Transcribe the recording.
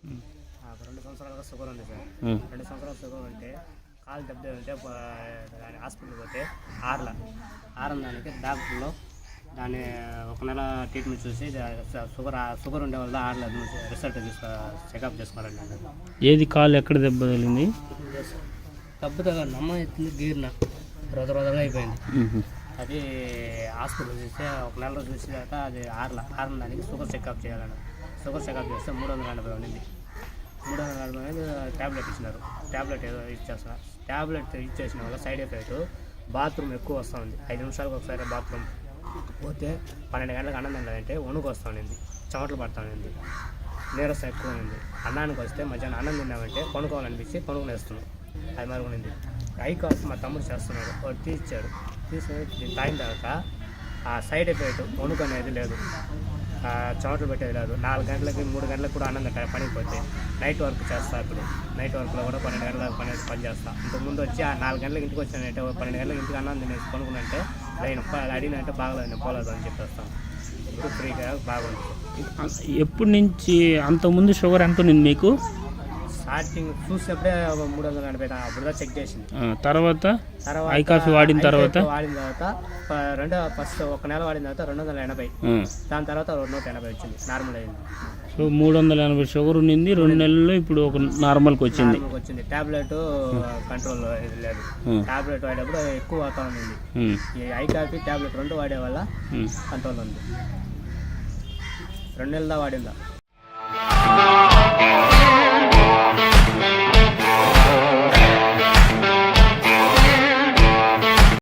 2 సంవత్సరాలుగా షుగర్ ఉంది సార్. 2 సంవత్సరాలు షుగర్ ఉంటే కాలు దెబ్బ ఉంటే దాని హాస్పిటల్కి పోతే ఆరం దానికి డాక్టర్లు దాన్ని 1 నెల ట్రీట్మెంట్ చూసి షుగర్ ఉండే వల్ల ఆడలేదు రిజల్ట్ చెకప్ చేసుకోవాలండి. ఏది కాలు ఎక్కడ దెబ్బ తగిలింది? దెబ్బ తగ్గ అమ్మ ఎత్తుంది గీరిన రొదరొదరగా అయిపోయింది. అది హాస్పిటల్ చూస్తే 1 నెల రోజు చూసిన తర్వాత అది ఆరం దానికి షుగర్ చెకప్ చేయాలన్న. షుగర్ చెకప్ చేస్తే 380 ఉండింది. 380 ట్యాబ్లెట్ ఇచ్చినారు. ట్యాబ్లెట్ ఏదో ఇచ్చేస్తున్నారు. ట్యాబ్లెట్ ఇచ్చేసిన వల్ల సైడ్ ఎఫెక్ట్ బాత్రూమ్ ఎక్కువ వస్తూ ఉంది. 5 నిమిషాలకు ఒకసారి బాత్రూమ్ పోతే 12 గంటలకు అన్నం తినాలంటే వణుకు వస్తూ ఉండింది, చెమటలు పడుతూ ఉండింది, నీరసం ఎక్కువ ఉంది. అన్నానికి వస్తే మధ్యాహ్నం అన్నం తిన్నామంటే కొనుక్కోవాలనిపించి కొనుక్కునేస్తున్నాం. అది మరి ఉండింది. ఐ కాఫ్ మా తమ్ముడు చేస్తున్నాడు, వాడు తీసిచ్చాడు. తీసుకుని తాగిన తర్వాత ఆ సైడ్ ఎఫెక్ట్ వణుకు అనేది లేదు, చెమటలు పెట్టేది లేదు. 4 గంటలకి 3 గంటలకు కూడా అన్నం తింటారు. పనికి పోతే నైట్ వర్క్ చేస్తా. ఇప్పుడు నైట్ వర్క్లో కూడా 12 గంటలకు పని చేస్తా. ఇంతకుముందు వచ్చి ఆ 4 గంటలకు ఇంటికి వచ్చానంటే 12 గంటలకు ఇంటికి అన్నం తినేసి కొనుక్కునంటే నేను అడిగినంటే బాగలేదు, పోలేదు అని చెప్పేస్తాను. ఇప్పుడు ఫ్రీగా బాగుంది. ఎప్పటి నుంచి అంతకుముందు షుగర్ ఎంత ఉంది మీకు? స్టార్టింగ్ చూసినప్పుడే 380 అప్పుడు చెక్ చేసింది. తర్వాత ఐ కాఫీ వాడిన తర్వాత ఫస్ట్ 1 నెల వాడిన తర్వాత 280, దాని తర్వాత 280 వచ్చింది, నార్మల్ అయింది. సో 380 షుగర్ ఉండింది, 2 నెలల్లో ఇప్పుడు ఒక నార్మల్కి వచ్చింది. టాబ్లెట్ కంట్రోల్ లేదు. టాబ్లెట్ వాడేటప్పుడు ఎక్కువ అవుతా ఉంది. ఈ ఐ కాఫీ టాబ్లెట్ 2 వాడే వల్ల కంట్రోల్ ఉంది. 2 నెలల వాడిందా.